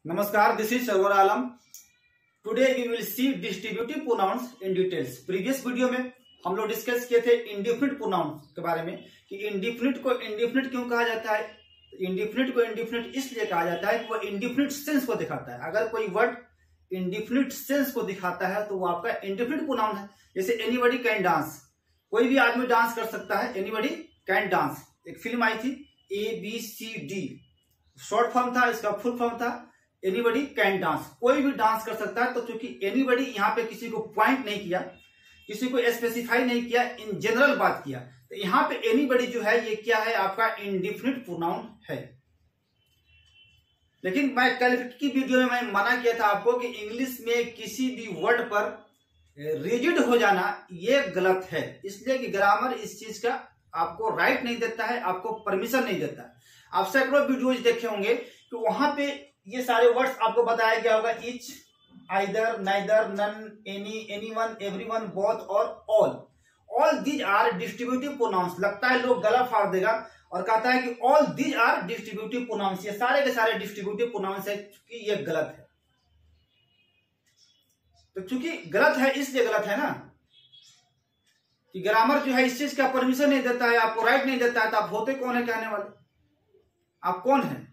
नमस्कार, this is Sarwar Alam. Today we will see distributive pronouns in details. Previous video में हम लोग डिस्कस किए थे इंडिफिनिट प्रोनाउंस के बारे में कि इंडिफिनिट को इंडिफिनिट क्यों कहा जाता है। इंडिफिनिट को इंडिफिनिट इसलिए कहा जाता है कि वो इंडिफिनिट सेंस को दिखाता है। अगर कोई वर्ड इंडिफिनिट सेंस को दिखाता है तो वो आपका इंडिफिनिट प्रोनाउन है। जैसे एनीबडी कैन डांस, कोई भी आदमी डांस कर सकता है। एनीबडी कैन डांस एक फिल्म आई थी ABCD, शॉर्ट फॉर्म था, इसका फुल फॉर्म था एनीबडी कैन डांस। कोई भी डांस कर सकता है। तो क्योंकि एनीबडी यहाँ पे किसी को पॉइंट नहीं किया, किसी को स्पेसिफाई नहीं किया, इन जनरल बात किया, तो यहाँ पे एनीबडी जो है ये क्या है, आपका इंडिफिनिट प्रोनाउन है। लेकिन मैं कल की वीडियो में मैं मना किया था आपको कि इंग्लिश में किसी भी वर्ड पर रिजिड हो जाना ये गलत है, इसलिए कि ग्रामर इस चीज का आपको राइट नहीं देता है, आपको परमिशन नहीं देता है। आप सैकड़ों वीडियोज देखे होंगे कि वहां पे ये सारे वर्ड्स आपको बताया गया होगा, each, either, neither, none, any, anyone, everyone, both और all these are distributive pronouns. लगता है लोग गला फाड़ देगा और कहता है कि all these are distributive pronouns, ये सारे के सारे डिस्ट्रीब्यूटिव प्रोनाउंस है, क्योंकि ये गलत है। तो चूंकि गलत है इसलिए गलत है ना कि ग्रामर जो है इस चीज का परमिशन नहीं देता है, आपको राइट नहीं देता है। तो आप होते कौन है कहने वाले, आप कौन है?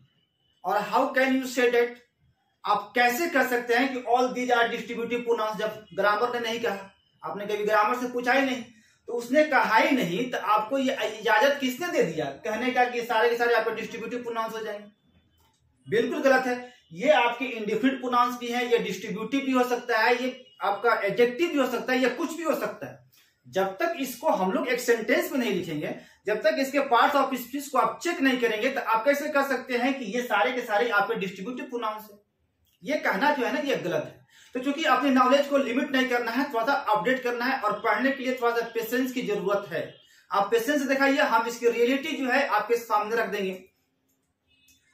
और how can you say that, आप कैसे कह सकते हैं कि all these are distributive pronouns, जब ग्रामर ने नहीं कहा। आपने कभी ग्रामर से पूछा ही नहीं, तो उसने कहा ही नहीं, तो आपको ये इजाजत किसने दे दिया कहने का कि सारे के सारे आपके डिस्ट्रीब्यूटिव प्रोनाउंस हो जाएंगे? बिल्कुल गलत है। ये आपके इंडिफिनिट प्रोनाउंस भी है, ये डिस्ट्रीब्यूटिव भी हो सकता है, ये आपका एडजेक्टिव भी हो सकता है, या कुछ भी हो सकता है। जब तक इसको हम लोग एक सेंटेंस में नहीं लिखेंगे, जब तक इसके पार्ट्स ऑफ स्पीच को आप चेक नहीं करेंगे, तो आप कैसे कह सकते हैं कि ये सारे के सारे आपके डिस्ट्रीब्यूटिव प्रोनाउंस है? ये कहना जो है ना, ये गलत है। तो चूंकि अपनी नॉलेज को लिमिट नहीं करना है, थोड़ा सा अपडेट करना है, और पढ़ने के लिए थोड़ा सा पेशेंस की जरूरत है। आप पेशेंस दिखाइए, हम इसकी रियलिटी जो है आपके सामने रख देंगे।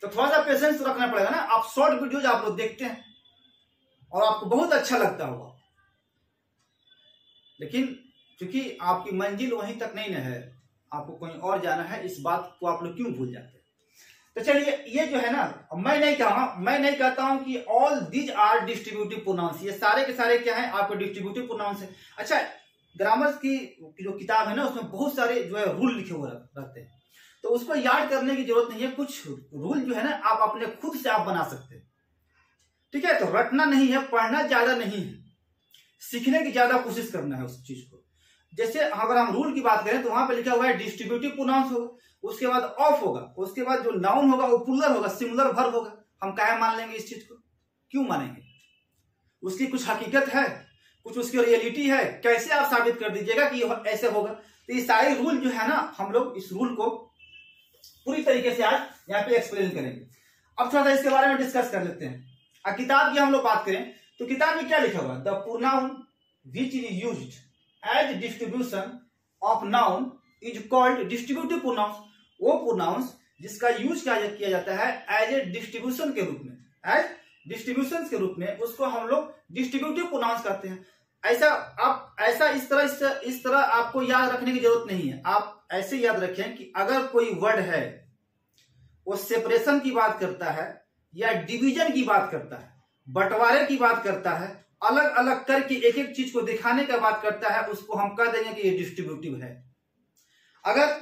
तो थोड़ा सा पेशेंस रखना पड़ेगा ना। आप शॉर्ट वीडियोज आप लोग देखते हैं और आपको बहुत अच्छा लगता होगा, लेकिन क्योंकि आपकी मंजिल वहीं तक नहीं न है, आपको कहीं और जाना है, इस बात को आप लोग क्यों भूल जाते हैं? तो चलिए, ये जो है ना, मैं नहीं कहता हूं कि all these are distributive pronouns, ये सारे के सारे क्या है, आपके डिस्ट्रीब्यूटिव प्रोनाउंस है। अच्छा, ग्रामर की जो किताब है ना, उसमें बहुत सारे जो है रूल लिखे हुए रहते हैं, तो उसको याद करने की जरूरत नहीं है। कुछ रूल जो है ना, आप अपने खुद से आप बना सकते हैं, ठीक है? तो रटना नहीं है, पढ़ना ज्यादा नहीं है, सीखने की ज्यादा कोशिश करना है उस चीज को। जैसे अगर हम रूल की बात करें तो वहां पे लिखा हुआ है डिस्ट्रीब्यूटिव प्रोनाउंस होगा, उसके बाद ऑफ होगा, उसके बाद जो नाउन होगा वो प्लूरल होगा, सिंगुलर वर्ब होगा। हम काहे मान लेंगे इस चीज को? क्यों मानेंगे? उसकी कुछ हकीकत है, कुछ उसकी रियलिटी है, कैसे आप साबित कर दीजिएगा कि ये ऐसे होगा? तो ये सारे रूल जो है ना, हम लोग इस रूल को पूरी तरीके से आज यहाँ पे एक्सप्लेन करेंगे। अब थोड़ा सा इसके बारे में डिस्कस कर लेते हैं। किताब की हम लोग बात करें तो किताब में क्या लिखा हुआ? The pronoun which is used as distribution of noun is called distributive pronouns. वो प्रोनाउंस जिसका यूज किया जाता है एज ए डिस्ट्रीब्यूशन के रूप में, एज डिस्ट्रीब्यूशन के रूप में, उसको हम लोग डिस्ट्रीब्यूटिव प्रोनाउंस कहते हैं। इस तरह आपको याद रखने की जरूरत नहीं है। आप ऐसे याद रखें कि अगर कोई वर्ड है वो सेपरेशन की बात करता है, या डिवीजन की बात करता है, बंटवारे की बात करता है, अलग अलग करके एक एक चीज को दिखाने का बात करता है, उसको हम कह देंगे कि ये डिस्ट्रीब्यूटिव है। अगर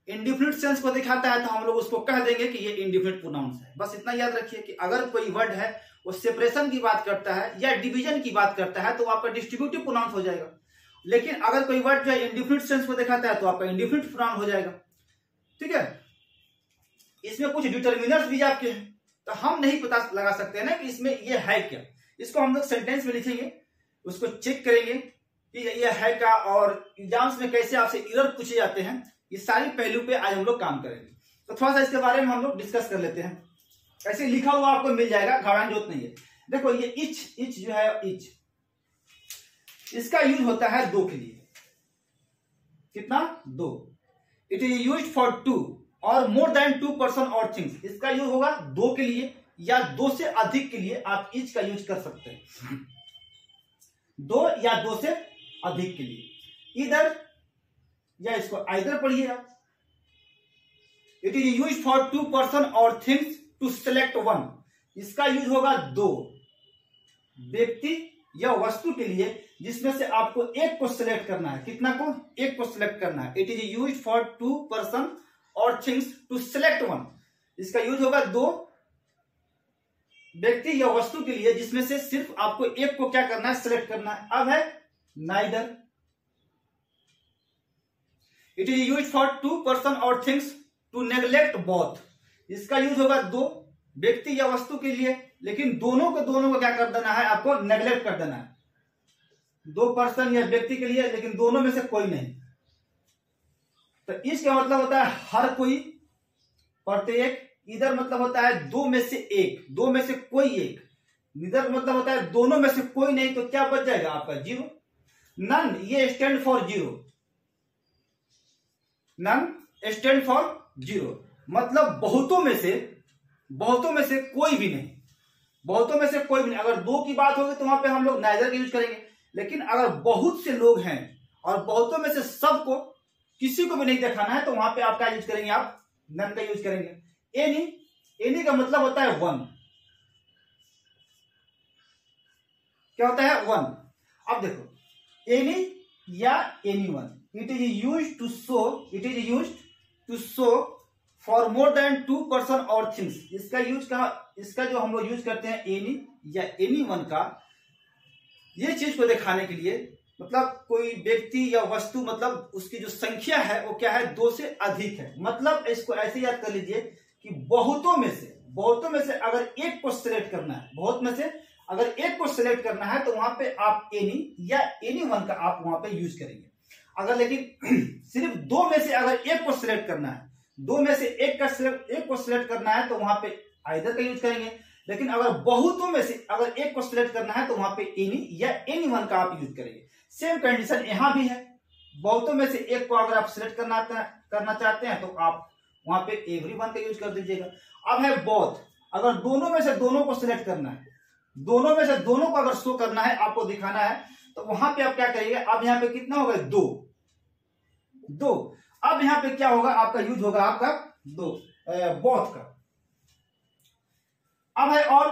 इंडिफिनिट सेंस को दिखाता है तो हम लोग उसको कह देंगे कि ये इंडिफिनिट प्रोनाउंस है। बस इतना याद रखिए कि अगर कोई वर्ड है वो सेपरेशन की बात करता है या डिवीजन की बात करता है तो आपका डिस्ट्रीब्यूटिव प्रोनाउंस हो जाएगा। लेकिन अगर कोई वर्ड जो है इंडिफिनिट सेंस को दिखाता है तो आपका इंडिफिनिट प्रोनाउन हो जाएगा, ठीक है? इसमें कुछ डिटर्मिनर्स भी आपके हैं, तो हम नहीं पता लगा सकते हैं ना कि इसमें ये है क्या। इसको हम लोग सेंटेंस में लिखेंगे, उसको चेक करेंगे कि ये है क्या, और एग्जाम्स में कैसे आपसे एरर पूछे जाते हैं, ये सारी पहलू पे आज हम लोग काम करेंगे। तो थोड़ा सा इसके बारे में हम लोग डिस्कस कर लेते हैं। ऐसे लिखा हुआ आपको मिल जाएगा, घबराने की जरूरत नहीं है। देखो ये इच जो है, इच, इसका यूज होता है दो के लिए। कितना? दो। It is used for two और मोर देन टू पर्सन और थिंग्स। इसका यूज होगा दो के लिए या दो से अधिक के लिए आप इच का यूज कर सकते हैं, दो या दो से अधिक के लिए। इधर या इसको आइदर पढ़िएगा। It is used for two person और थिंग्स टू सेलेक्ट वन। इसका यूज होगा दो, व्यक्ति या वस्तु के लिए जिसमें से आपको एक को सिलेक्ट करना है। कितना को? एक को सिलेक्ट करना है। It is use for two person और थिंग्स टू सिलेक्ट वन। इसका यूज होगा दो, व्यक्ति या वस्तु के लिए जिसमें से सिर्फ आपको एक को क्या करना है? सिलेक्ट करना है। अब है neither. It is use for two person और थिंग्स टू नेग्लेक्ट बोथ। इसका यूज होगा दो, व्यक्ति या वस्तु के लिए, लेकिन दोनों को क्या कर देना है? आपको नेग्लेक्ट कर देना है। दो पर्सन या व्यक्ति के लिए, लेकिन दोनों में से कोई नहीं। तो इसका मतलब होता है हर कोई, प्रत्येक। इधर मतलब होता है दो में से एक, दो में से कोई एक। इधर मतलब होता है दोनों में से कोई नहीं, तो क्या बच जाएगा आपका? जीरो। नन, ये stand for zero. None stand for zero, मतलब बहुतों में से कोई भी नहीं, बहुतों में से कोई भी नहीं। अगर दो की बात होगी तो वहां पे हम लोग नाइदर का यूज करेंगे, लेकिन अगर बहुत से लोग हैं और बहुतों में से सबको, किसी को भी नहीं दिखाना है, तो वहां पे आप क्या यूज करेंगे? आप नन का यूज करेंगे। एनी का मतलब होता है वन। क्या होता है? वन। अब देखो, एनी या any one, it is use to show for more than two person और थिंग्स। इसका जो हम लोग यूज करते हैं एनी या एनी वन का, ये चीज को दिखाने के लिए, मतलब कोई व्यक्ति या वस्तु, मतलब उसकी जो संख्या है वो क्या है? दो से अधिक है। मतलब इसको ऐसे याद कर लीजिए कि बहुतों में से अगर एक को सिलेक्ट करना है, बहुत में से अगर एक को सिलेक्ट करना है, तो वहां पे आप एनी या एनी वन का आप वहां पे यूज करेंगे। अगर लेकिन सिर्फ दो में से अगर एक को सिलेक्ट करना है, दो में से एक को सिलेक्ट करना है, तो वहां पे आइदर का यूज करेंगे। लेकिन अगर बहुतों में से अगर एक को सिलेक्ट करना है, तो वहां पे एनी या एनी वन का आप यूज करेंगे। सेम कंडीशन यहां भी है। बहुतों में से एक को अगर आप सिलेक्ट करना चाहते हैं, तो आप वहां पे एवरी वन का यूज कर दीजिएगा। अब है बोथ। अगर दोनों में से दोनों को सिलेक्ट करना है, दोनों में से दोनों को अगर शो करना है, आपको दिखाना है, तो वहां पे आप क्या करिएगा? अब यहाँ पे कितना होगा? दो। अब यहाँ पे क्या होगा? आपका यूज होगा आपका दो, बोथ का। अब है और,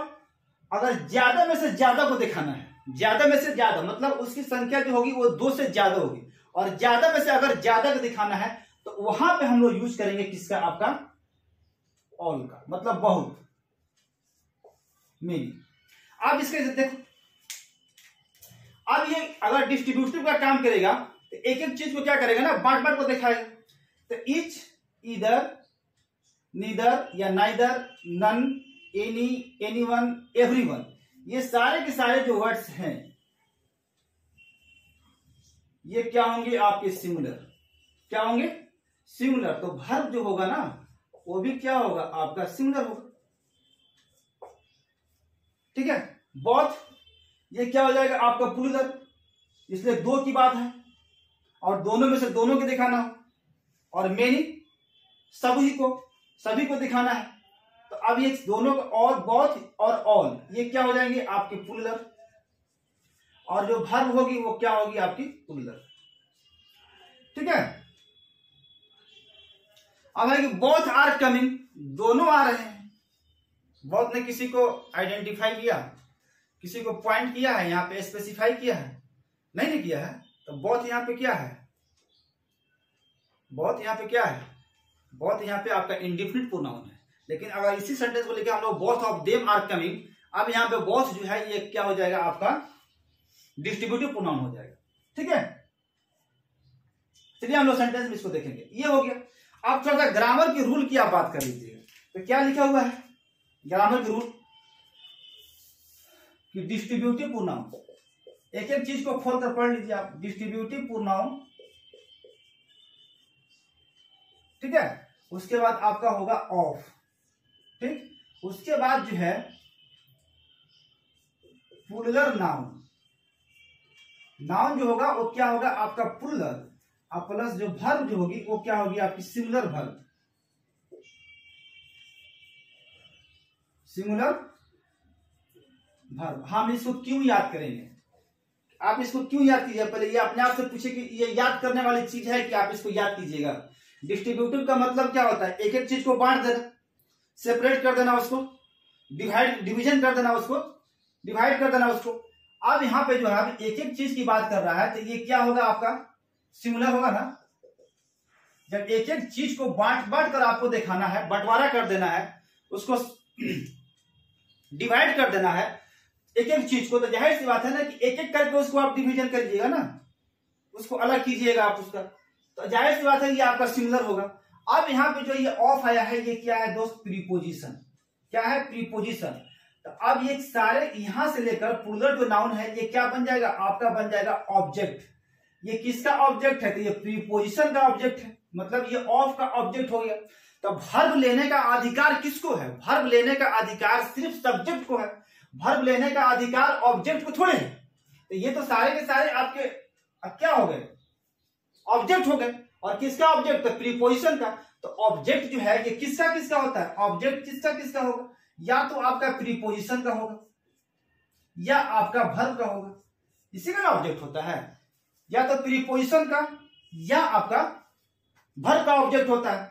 अगर ज्यादा में से ज्यादा को दिखाना है, ज्यादा में से ज्यादा मतलब उसकी संख्या जो होगी वो दो से ज्यादा होगी, और ज्यादा में से अगर ज्यादा को दिखाना है, तो वहां पे हम लोग यूज करेंगे किसका? आपका ऑल का, मतलब बहुत, मेनी। अब इसके देखो, अब ये अगर डिस्ट्रीब्यूटिव का काम करेगा, तो एक एक चीज को क्या करेगा ना? बांट को दिखाएगा। तो ईच, ईदर, नीदर या neither, none, any, anyone, everyone, ये सारे के सारे जो वर्ड्स हैं, ये क्या होंगे? आपके सिमिलर। क्या होंगे? सिमिलर। तो वर्ब जो होगा ना, वो भी क्या होगा? आपका सिमिलर होगा। ठीक है। बोथ, ये क्या हो जाएगा? आपका प्लूरल, इसलिए दो की बात है, और दोनों में से दोनों को दिखाना हो। और मेनी, सभी को दिखाना है। तो अब ये दोनों को, और बोथ और ऑल, ये क्या हो जाएंगे? आपके प्लूरल। और जो वर्ब होगी वो क्या होगी? आपकी प्लूरल। ठीक है। अब है कि बोथ आर कमिंग, दोनों आ रहे हैं। बोथ ने किसी को आइडेंटिफाई किया, किसी को पॉइंट किया है, यहां पे स्पेसिफाई किया है? नहीं किया है। तो बोथ यहां पे क्या है? बोथ यहां पे क्या है? बोथ यहां पे आपका इंडिफिनिट प्रोनाउन है। लेकिन अगर इसी सेंटेंस को लेकर हम लोग both of them are coming, अब यहां पे बोथ जो है ये क्या हो जाएगा? आपका डिस्ट्रीब्यूटिव प्रोनाउन हो जाएगा। ठीक है। चलिए हम लोग सेंटेंस में इसको देखेंगे। ये हो गया। अब थोड़ा सा ग्रामर की रूल की आप बात कर लीजिएगा। तो क्या लिखा हुआ है ग्रामर की रूल? कि डिस्ट्रीब्यूटिव प्रोनाउन, एक एक चीज को खोल कर पढ़ लीजिए आप। डिस्ट्रीब्यूटिव प्रोनाउन, ठीक है। उसके बाद आपका होगा ऑफ, ठीक। उसके बाद जो है प्लूरल नाउन। नाउन जो होगा वो क्या होगा? आपका प्लूरल, और प्लस जो वर्ब जो होगी वो क्या होगी? आपकी सिंगुलर वर्ब। Singular verb. हम इसको क्यों याद करेंगे? आप इसको क्यों याद कीजिए? पहले ये अपने आप से पूछे कि ये याद करने वाली चीज है कि आप इसको याद कीजिएगा। डिस्ट्रीब्यूटिव का मतलब क्या होता है? एक एक चीज को बांट देना, सेपरेट कर देना उसको। डिवीजन कर देना उसको, डिवाइड कर देना उसको। अब यहाँ पे जो है अब एक एक चीज की बात कर रहा है तो ये क्या होगा आपका सिमिलर होगा ना। जब एक एक चीज को बांट बांट कर आपको दिखाना है, बंटवारा कर देना है, उसको डिवाइड कर देना है एक एक चीज को, तो जाहिर सी बात है ना कि एक एक करके उसको आप डिवीजन करिएगा ना, उसको अलग कीजिएगा आप उसका, तो जाहिर सी बात है ये आपका सिमिलर होगा। अब यहाँ पे जो ये ऑफ आया है ये क्या है दोस्त, प्रीपोजिशन। क्या है, प्रीपोजिशन। तो अब ये सारे यहां से लेकर प्लूरल जो नाउन है ये क्या बन जाएगा आपका, बन जाएगा ऑब्जेक्ट। ये किसका ऑब्जेक्ट है, तो ये प्रीपोजिशन का ऑब्जेक्ट है, मतलब ये ऑफ का ऑब्जेक्ट हो गया। तो वर्ब लेने का अधिकार किसको है, वर्ब लेने का अधिकार सिर्फ सब्जेक्ट को है, वर्ब लेने का अधिकार ऑब्जेक्ट को थोड़े है। तो ये तो सारे के सारे आपके क्या हो गए, ऑब्जेक्ट हो गए। और किसका ऑब्जेक्ट, तो प्रीपोजिशन का। तो ऑब्जेक्ट जो है ये किसका किसका होता है, ऑब्जेक्ट किसका किसका होगा, या तो आपका प्रीपोजिशन का होगा या आपका वर्ब का होगा, इसी का ऑब्जेक्ट होता है, या तो प्रीपोजिशन का या आपका वर्ब का ऑब्जेक्ट होता है।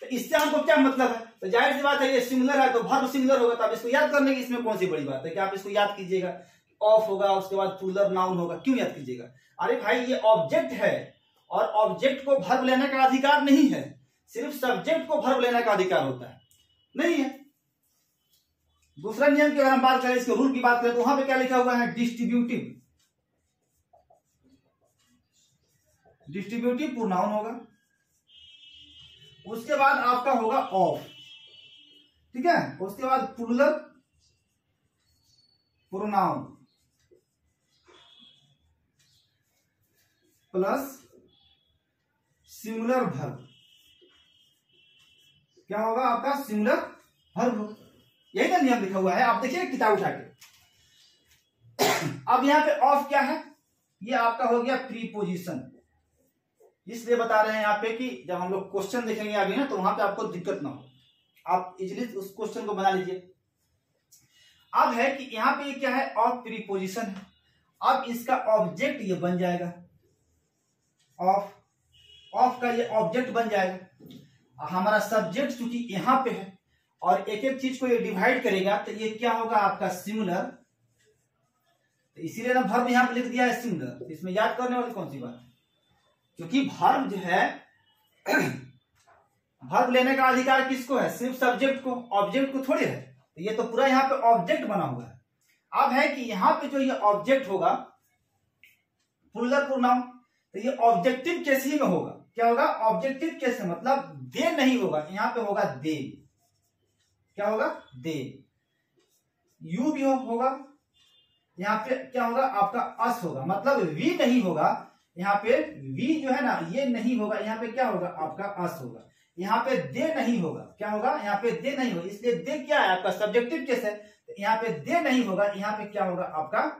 तो इससे हमको क्या मतलब है, तो जाहिर सी बात है ये सिमिलर है तो वर्ब सिमिलर होगा, तो आप इसको याद करने की इसमें कौन सी बड़ी बात है कि आप इसको याद कीजिएगा, ऑफ होगा उसके बाद प्लूरल नाउन होगा, क्यों याद कीजिएगा। अरे भाई ये ऑब्जेक्ट है और ऑब्जेक्ट को वर्ब लेने का अधिकार नहीं है, सिर्फ सब्जेक्ट को वर्ब लेने का अधिकार होता है, नहीं है। दूसरा नियम की अगर हम बात करें, इसके रूल की बात करें, तो वहां पे क्या लिखा हुआ है, डिस्ट्रीब्यूटिव, डिस्ट्रीब्यूटिव प्रोनाउन होगा, उसके बाद आपका होगा ऑफ, ठीक है, उसके बाद plural pronoun plus singular verb, क्या होगा आपका सिंगुलर वर्ब, यही ना नियम लिखा हुआ है, आप देखिए किताब उठा के। अब यहां पे ऑफ क्या है, ये आपका हो गया प्रीपोजिशन, इसलिए बता रहे हैं यहाँ पे कि जब हम लोग क्वेश्चन देखेंगे अभी ना तो वहां पे आपको दिक्कत ना हो, आप इजिली उस क्वेश्चन को बना लीजिए। अब है कि यहाँ पे ये क्या है, ऑफ प्रीपोजिशन है, अब इसका ऑब्जेक्ट ये बन जाएगा, ऑफ, ऑफ का ये ऑब्जेक्ट बन जाएगा। हमारा सब्जेक्ट चूंकि यहाँ पे है और एक एक चीज को ये डिवाइड करेगा तो ये क्या होगा आपका सिमिलर, तो इसीलिए ना वर्ब यहां पे लिख दिया है सिमिलर। इसमें याद करने वाली कौन सी बात है, क्योंकि वर्ब जो है वर्ब लेने का अधिकार किसको है, सिर्फ सब्जेक्ट को, ऑब्जेक्ट को थोड़ी है। तो ये तो पूरा यहाँ पे ऑब्जेक्ट बना हुआ है। अब है कि यहाँ पे जो ये ऑब्जेक्ट होगा प्लूरल प्रोनाउन, तो ये ऑब्जेक्टिव केस ही में होगा, क्या होगा ऑब्जेक्टिव केस, मतलब दे नहीं होगा, यहाँ पे होगा दे, क्या होगा दे, यू भी होगा, यहाँ पे क्या होगा आपका अस होगा, मतलब वी नहीं होगा, यहाँ पे वी जो है ना ये नहीं होगा, यहाँ पे क्या होगा आपका अस होगा, यहाँ पे दे नहीं होगा, क्या होगा यहाँ पे दे नहीं होगा, इसलिए दे क्या है आपका सब्जेक्टिव केस है, तो यहाँ पे दे नहीं होगा, यहाँ पे क्या होगा आपका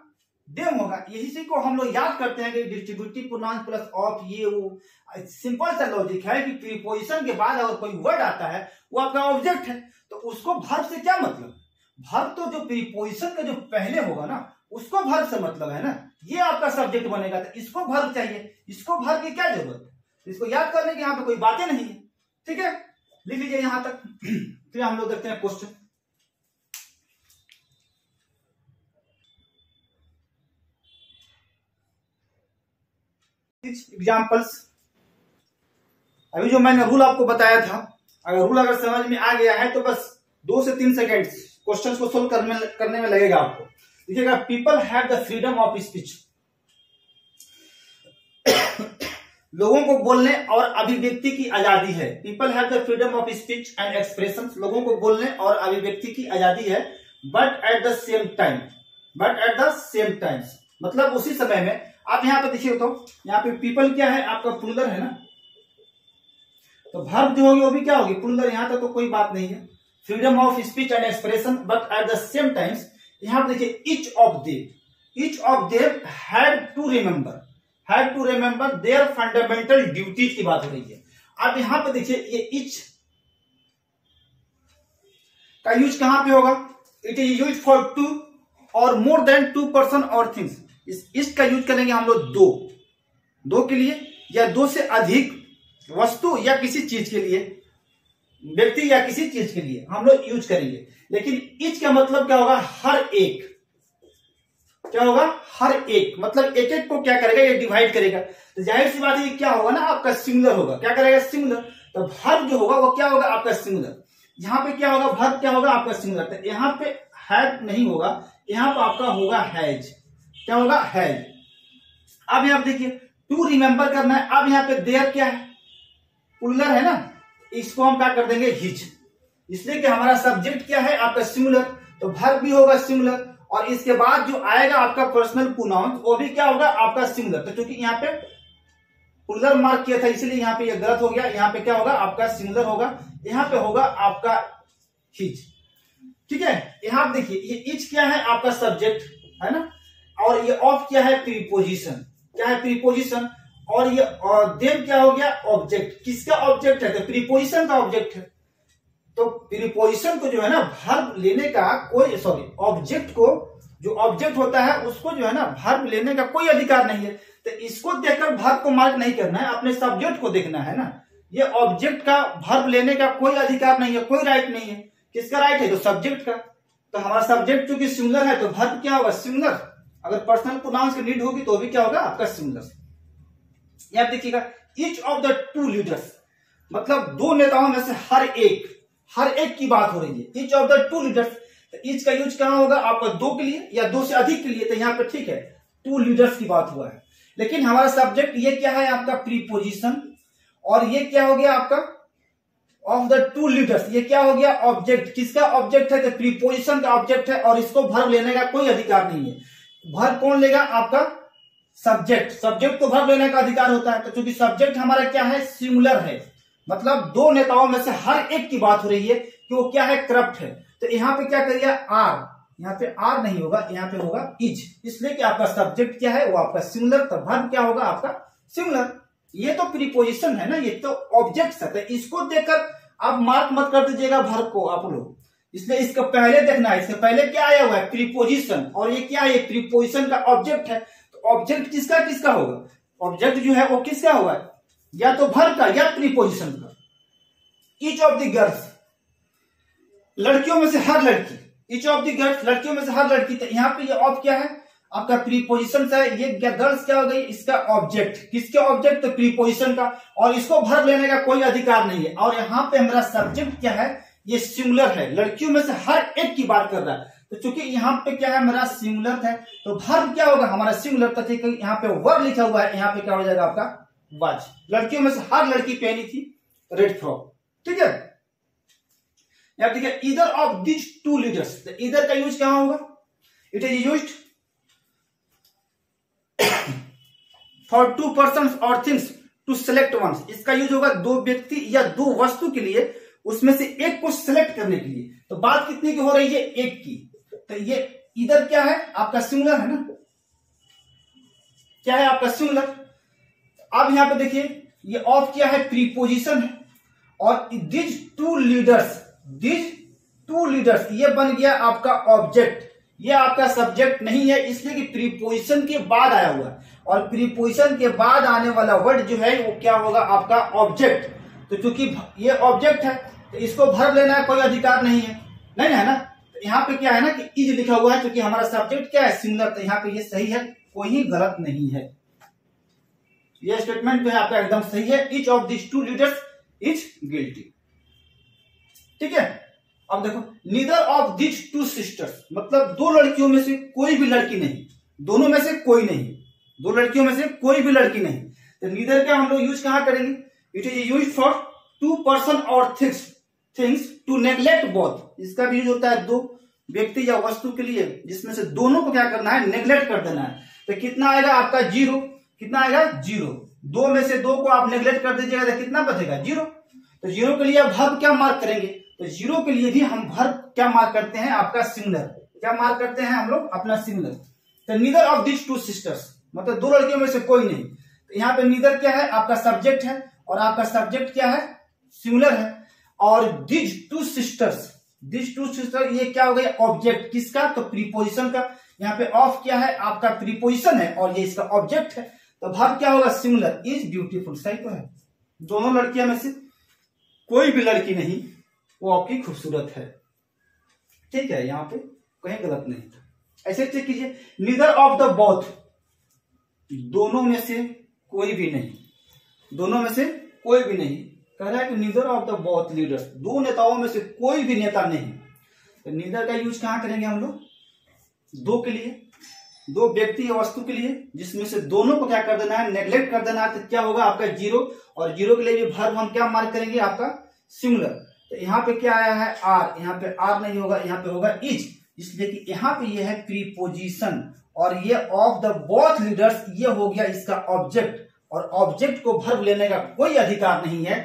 देम होगा। इसी को हम लोग याद करते हैं कि डिस्ट्रीब्यूटिव प्रोनाउन प्लस ऑफ, ये वो सिंपल सा लॉजिक है कि प्रीपोजिशन के बाद अगर कोई वर्ड आता है वो आपका ऑब्जेक्ट है, तो उसको वर्ब से क्या मतलब, वर्ब तो जो प्रीपोजिशन का जो पहले होगा ना उसको वर्ब से मतलब है ना, ये आपका सब्जेक्ट बनेगा, तो इसको वर्ब चाहिए, इसको वर्ब की क्या जरूरत है, इसको याद करने की यहाँ पे कोई बातें नहीं है, ठीक है, लिख लीजिए यहां तक। फिर हम लोग देखते हैं क्वेश्चन। एग्जाम्पल्स, अभी जो मैंने रूल आपको बताया था, अगर रूल अगर समझ में आ गया है तो बस 2 से 3 सेकेंड क्वेश्चन को सोल्व करने में लगेगा आपको। देखिएगा, people have the freedom of speech, लोगों को बोलने और अभिव्यक्ति की आजादी है। People have the freedom of speech and expression, लोगों को बोलने और अभिव्यक्ति की आजादी है, but at the same time, but at the same times, मतलब उसी समय में। आप यहाँ पे देखिए तो यहाँ पे पीपल क्या है आपका प्लूरल है ना, तो वर्ब जो होगी वो भी क्या होगी प्लूरल, यहाँ तक तो कोई बात नहीं है। Freedom of speech and expression but at the same times, यहाँ पे देखिए each of them had to remember their fundamental duties की बात हो रही है। अब यहाँ पे देखिए ये ईच का यूज कहां पे होगा, it is use for two और मोर देन 2 पर्सन और थिंग्स। इस का यूज करेंगे हम लोग दो के लिए या 2 से अधिक वस्तु या किसी चीज के लिए, व्यक्ति या किसी चीज के लिए हम लोग यूज करेंगे। लेकिन ईच का मतलब क्या होगा, हर एक। क्या होगा, हर एक, मतलब एक एक को क्या करेगा, ये डिवाइड करेगा। तो जाहिर सी बात है ये क्या होगा ना, आपका सिंगुलर होगा। क्या करेगा, सिंगुलर। तो वर्ब जो होगा वो क्या होगा, आपका सिंगुलर। यहाँ पे क्या होगा, वर्ब क्या होगा, आपका सिंगुलर। तो यहाँ पे हैड नहीं होगा, यहाँ पे आपका होगा हैज। क्या होगा, हैज। अब यहाँ पे देखिए टू रिमेंबर करना है। अब यहाँ पे देयर क्या है, प्लूरल है ना, इसको हम क्या कर देंगे, हिज। इसलिए कि हमारा सब्जेक्ट क्या है, आपका सिंगुलर, तो वर्ब भी होगा सिंगुलर, और इसके बाद जो आएगा आपका पर्सनल प्रोनाउन वो भी क्या होगा, आपका सिंगुलर। तो क्योंकि यहाँ पे प्लूरल मार्क किया था इसलिए यहाँ पे ये गलत हो गया। यहाँ पे क्या होगा, आपका सिंगुलर होगा, यहाँ पे होगा आपका हिज। ठीक है। यहाँ पे देखिए ये इच क्या है, आपका सब्जेक्ट है ना, और ये ऑफ क्या है, प्रीपोजिशन। क्या है, प्रीपोजिशन। और ये देम क्या हो गया, ऑब्जेक्ट। किसका ऑब्जेक्ट है, तो प्रीपोजिशन का ऑब्जेक्ट है। तो प्रीपोजिशन को जो है ना वर्ब लेने का कोई, सॉरी, ऑब्जेक्ट को, जो ऑब्जेक्ट होता है उसको जो है ना वर्ब लेने का कोई अधिकार नहीं है। तो इसको देखकर वर्ब को मार्क नहीं करना है, अपने सब्जेक्ट को देखना है ना। ये ऑब्जेक्ट का वर्ब लेने का कोई अधिकार नहीं है, कोई राइट नहीं है। किसका राइट है, तो सब्जेक्ट का। तो हमारा सब्जेक्ट चूंकि सिंगुलर है तो वर्ब क्या होगा, सिंगुलर। अगर पर्सनल प्रोनाउंस की नीड होगी तो भी क्या होगा, आपका सिंगुलर। यहां देखिएगा, each of the two leaders, मतलब दो नेताओं में से हर एक की बात हो रही है। Each of the two leaders, तो ईच का यूज कहां होगा, आपका दो के लिए या दो से अधिक के लिए। तो यहाँ पे ठीक है, टू लीडर्स की बात हुआ है। लेकिन हमारा सब्जेक्ट ये क्या है, आपका प्रीपोजिशन, और ये क्या हो गया आपका ऑफ द टू लीडर्स, ये क्या हो गया, ऑब्जेक्ट। किसका ऑब्जेक्ट है, तो प्रीपोजिशन का ऑब्जेक्ट है, और इसको वर्ब लेने का कोई अधिकार नहीं है। वर्ब कौन लेगा, आपका सब्जेक्ट। सब्जेक्ट को वर्ब लेने का अधिकार होता है। तो चूंकि सब्जेक्ट हमारा क्या है, सिंगुलर है, मतलब दो नेताओं में से हर एक की बात हो रही है कि वो क्या है, करप्ट है। तो यहाँ पे क्या करिए, आर। यहाँ पे आर नहीं होगा, यहाँ पे होगा इज। इसलिए कि आपका सब्जेक्ट क्या है, वो आपका सिंगुलर, तो वर्ब क्या होगा, आपका सिंगुलर। ये तो प्रीपोजिशन है ना, ये तो ऑब्जेक्ट है। तो इसको देखकर आप मार्क मत कर दीजिएगा वर्ब को आप लोग, इसलिए इसको पहले देखना है। इसके पहले क्या आया हुआ है, प्रीपोजिशन, और ये क्या है, प्रीपोजिशन का ऑब्जेक्ट है। तो ऑब्जेक्ट किसका होगा, ऑब्जेक्ट जो है वो किसका होगा, या तो वर्ब का या प्रीपोजिशन का। ईच ऑफ द गर्ल्स, लड़कियों में से हर लड़की। ईच ऑफ द गर्ल्स, लड़कियों में से हर लड़की। तो यहाँ पे ये ऑफ क्या है, आपका प्रीपोजिशन है। ये गर्ल्स क्या हो गई, इसका ऑब्जेक्ट। किसके ऑब्जेक्ट, तो प्रीपोजिशन का, और इसको वर्ब लेने का कोई अधिकार नहीं है। और यहाँ पे हमारा सब्जेक्ट क्या है, ये सिंगुलर है, लड़कियों में से हर एक की बात कर रहा है। तो चूंकि यहाँ पे क्या है, मेरा सिंगुलर है, तो वर्ब क्या होगा, हमारा सिंगुलर। तो ठीक है, यहाँ पे वर्ब लिखा हुआ है, यहाँ पे क्या हो जाएगा, आपका वाज। लड़कियों में से हर लड़की पहनी थी रेड फ्रॉक। ठीक है, यहाँ देखिए, either of this two leaders. Either का यूज कहां होगा, it is used for two persons or things to select ones. इसका यूज होगा दो व्यक्ति या दो वस्तु के लिए, उसमें से एक को सिलेक्ट करने के लिए। तो बात कितनी की हो रही है, एक की। तो ये इधर क्या है, आपका सिंगुलर है ना, क्या है, आपका सिंगुलर। अब यहां पे देखिए, ये ऑफ क्या है, प्रीपोजिशन है, और दिस टू लीडर्स ये बन गया आपका ऑब्जेक्ट। ये आपका सब्जेक्ट नहीं है, इसलिए कि प्रीपोजिशन के बाद आया हुआ है, और प्रीपोजिशन के बाद आने वाला वर्ड जो है वो क्या होगा, आपका ऑब्जेक्ट। तो चूंकि ये ऑब्जेक्ट है तो इसको वर्ब लेना है कोई अधिकार नहीं है, नहीं है ना। तो यहाँ पे क्या है ना कि इज लिखा हुआ है, क्योंकि हमारा सब्जेक्ट क्या है, सिंगुलर। तो यहाँ पे ये सही है, कोई गलत नहीं है। ये स्टेटमेंट जो है आपका एकदम सही है। Each of this two leaders is guilty. ठीक है, अब देखो, neither of this two sisters, मतलब दो लड़कियों में से कोई भी लड़की नहीं, दोनों में से कोई नहीं, दो लड़कियों में से कोई भी लड़की नहीं। तो नीदर का हम लोग यूज कहां करेंगे, it is use for two person और थिंग्स टू नेग्लेक्ट बोथ। इसका भी यूज होता है दो व्यक्ति या वस्तु के लिए, जिसमें से दोनों को क्या करना है, नेग्लेक्ट कर देना है। तो कितना आएगा आपका, जीरो। कितना आएगा, जीरो। दो में से दो को आप नेग्लेक्ट कर दीजिएगा तो कितना बचेगा, जीरो। तो जीरो के लिए आप वर्ब क्या मार्क करेंगे, तो जीरो के लिए भी हम वर्ब क्या मार्क करते हैं, आपका सिंगुलर। क्या मार्क करते हैं हम लोग, अपना सिंगुलर। तो neither of this two sisters, मतलब दो लड़कियों में से कोई नहीं। तो यहाँ पे नीदर क्या है, आपका सब्जेक्ट है, और आपका सब्जेक्ट क्या है, सिंगुलर है। और दिस टू सिस्टर्स ये क्या हो गया, ऑब्जेक्ट। किसका, तो प्रीपोजिशन का। यहाँ पे ऑफ क्या है, आपका प्रीपोजिशन है, और ये इसका ऑब्जेक्ट है। तो वर्ब क्या होगा, सिंगुलर। इज ब्यूटीफुल, सही तो है। दोनों लड़कियों में से कोई भी लड़की नहीं वो आपकी खूबसूरत है। ठीक है, यहाँ पे कहीं गलत नहीं था। ऐसे चेक कीजिए, नीदर ऑफ द बोथ, दोनों में से कोई भी नहीं, दोनों में से कोई भी नहीं, कह रहा है कि neither of the both leaders, दो नेताओं में से कोई भी नेता नहीं। तो नीदर का यूज कहां करेंगे हम लोग? दो के लिए, दो व्यक्ति या वस्तु के लिए जिसमें से दोनों को क्या कर देना है, नेग्लेक्ट कर देना है, तो क्या होगा आपका जीरो, और जीरो के लिए भी वर्ब हम क्या मार्क करेंगे आपका सिंगुलर। तो यहाँ पे क्या आया है आर, यहाँ पे आर नहीं होगा, यहाँ पे होगा इज, इसलिए कि यहाँ पे ये है प्रीपोजिशन, और ये ऑफ द बोथ लीडर्स ये हो गया इसका ऑब्जेक्ट, और ऑब्जेक्ट को वर्ब लेने का कोई अधिकार नहीं है।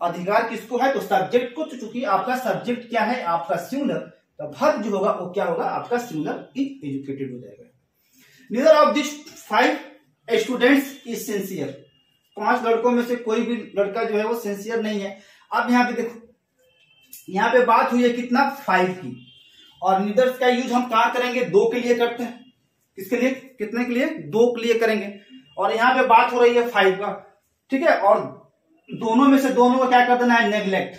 अधिकार किसको है? तो सब्जेक्ट को, तो चूंकि आपका सब्जेक्ट क्या है आपका सिंगुलर, तो वर्ब जो होगा वो क्या होगा आपका सिंगुलर इज एजुकेटेड हो जाएगा। Neither of this 5 students is sincere, 5 लड़कों में से कोई भी लड़का जो है वो सिंसियर नहीं है। अब यहाँ पे देखो, यहाँ पे बात हुई है कितना 5 की, और नीदर का यूज हम कहां करेंगे? दो के लिए करते हैं। किसके लिए? कितने के लिए? दो के लिए करेंगे, और यहाँ पे बात हो रही है 5 का, ठीक है, और दोनों में से दोनों को क्या कर देना है? नेग्लेक्ट।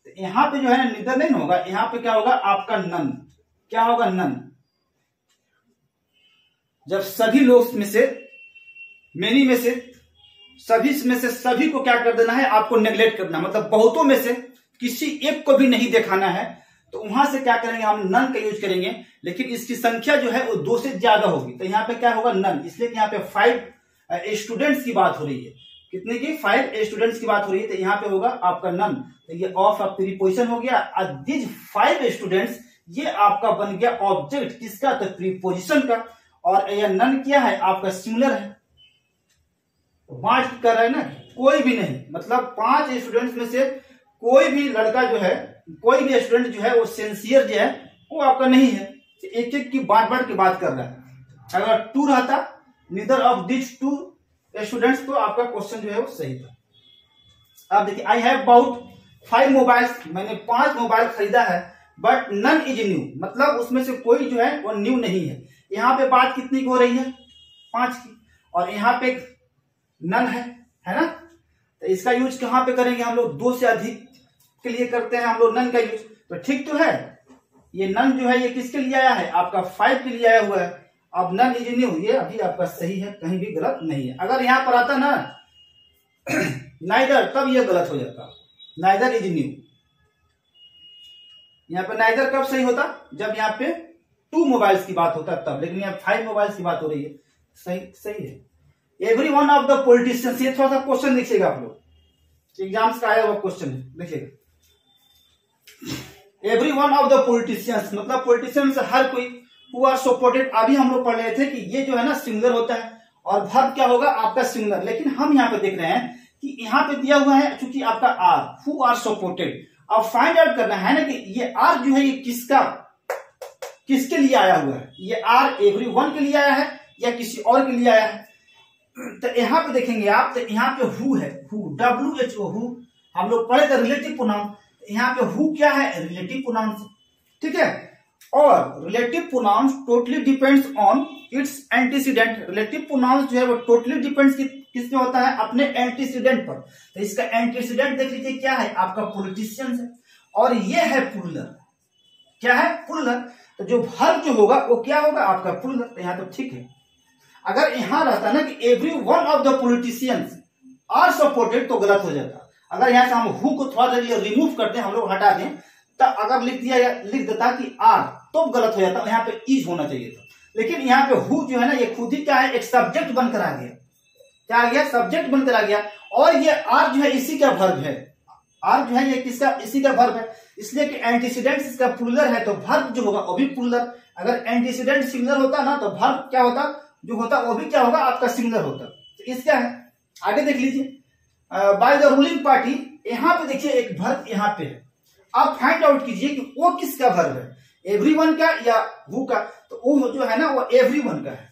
तो यहाँ पे जो है ना नीदर नहीं होगा, यहाँ पे क्या होगा आपका नन। क्या होगा? नन। जब सभी लोग में से, मेनी में से, सभी में से सभी को क्या कर देना है आपको? नेग्लेक्ट करना, मतलब बहुतों में से किसी एक को भी नहीं दिखाना है, तो वहां से क्या करेंगे हम? नन का यूज करेंगे, लेकिन इसकी संख्या जो है वो 2 से ज्यादा होगी, तो यहाँ पे क्या होगा? नन। इसलिए यहाँ पे 5 स्टूडेंट्स की बात हो रही है। कितने की? 5 स्टूडेंट्स की बात हो रही है, तो यहाँ पे होगा आपका नन। तो ये ऑफ प्रीपोजिशन हो गया, और दिस 5 स्टूडेंट्स ये आपका बन गया ऑब्जेक्ट किसका? तो प्रीपोजिशन का, और यह नन क्या है आपका? सिंगुलर है। 5 कर रहा है ना, कोई भी नहीं, मतलब 5 स्टूडेंट्स में से कोई भी लड़का जो है, कोई भी स्टूडेंट जो है वो सिंसियर जो है वो आपका नहीं है। एक एक की बार की बात कर रहा है। अगर 2 रहता, नीदर ऑफ दिस 2 स्टूडेंट्स, तो आपका क्वेश्चन जो है वो सही था। अब देखिए, आई हैव बाउट 5 मोबाइल्स, मैंने 5 मोबाइल खरीदा है, बट नन इज न्यू, मतलब उसमें से कोई जो है वो न्यू नहीं है। यहाँ पे बात कितनी की हो रही है? 5 की, और यहाँ पे नन है ना, तो इसका यूज कहां पे करेंगे हम लोग? 2 से अधिक के लिए करते हैं हम लोग नन का यूज, तो ठीक तो है। ये नन जो है ये किसके लिए आया है? आपका 5 के लिए आया हुआ है। अब नन इज न्यू, ये अभी आपका सही है, कहीं भी गलत नहीं है। अगर यहां पर आता ना नाइदर, तब ये गलत हो जाता, नाइदर इज न्यू। यहाँ पे नाइदर कब सही होता? जब यहाँ पे 2 मोबाइल्स की बात होता तब, लेकिन यहाँ 5 मोबाइल्स की बात हो रही है। सही है। Every one of the politicians, ये थोड़ा सा क्वेश्चन देखिएगा आप लोग, एग्जाम्स का आया हुआ क्वेश्चन है, देखिएगा। Every one of the politicians, मतलब पॉलिटिशियंस हर कोई, हु आर सपोर्टेड, अभी हम लोग पढ़ रहे थे कि ये जो है ना सिंगुलर होता है, और वर्ब क्या होगा आपका सिंगुलर, लेकिन हम यहाँ पे देख रहे हैं कि यहाँ पे दिया हुआ है चूंकि आपका आर, हु आर सपोर्टेड। अब फाइंड आउट करना है ना कि ये आर जो है ये किसके लिए आया हुआ है? ये आर एवरी वन के लिए आया है या किसी और के लिए आया है? तो यहाँ पे देखेंगे आप, तो यहाँ पे हु है, हु, WHO, हु हम लोग पढ़े थे रिलेटिव प्रोनाउन। यहाँ पे हु क्या है? रिलेटिव प्रोनाउन, ठीक है। और relative pronouns totally depends on it's antecedent. Relative pronouns जो है वो टोटली डिपेंड्स किसमें होता है? अपने एंटीसीडेंट पर। तो इसका एंटीसीडेंट देख लीजिए क्या है? आपका पॉलिटिशियंस है, और ये है प्लूरल। क्या है? प्लूरल। तो जो वर्ब जो होगा वो क्या होगा? आपका प्लूरल। तो यहाँ तो ठीक है। अगर यहां रहता ना कि every one of the politicians are supported, तो गलत हो जाता। अगर यहां से हम हु को थोड़ा सा रिमूव करते हैं, हम लोग हटा दें, तो अगर लिख देता कि आर, तो गलत हो जाता। यहाँ पे इज होना चाहिए था, लेकिन यहाँ पे हु जो है ना ये खुद ही क्या है? एक सब्जेक्ट बनकर आ गया। क्या आ गया? सब्जेक्ट बनकर आ गया। और ये आर जो है इसी का वर्ब है। आर जो है ये किसका? इसी का वर्ब है, इसलिए कि एंटीसीडेंट इसका प्लूरल है, तो वर्ब जो होगा वो भी प्लूरल। अगर एंटीसीडेंट सिंगुलर होता ना, तो वर्ब क्या होता? जो होता वो भी क्या होगा? आपका सिंगुलर होता। तो इसका है, आगे देख लीजिए, बाय द रूलिंग पार्टी। यहां पे देखिए एक वर्ब यहां पे है, आप फाइंड आउट कीजिए कि वो किसका वर्ब है, एवरीवन का या हु का। तो वो जो है ना वो एवरीवन का है।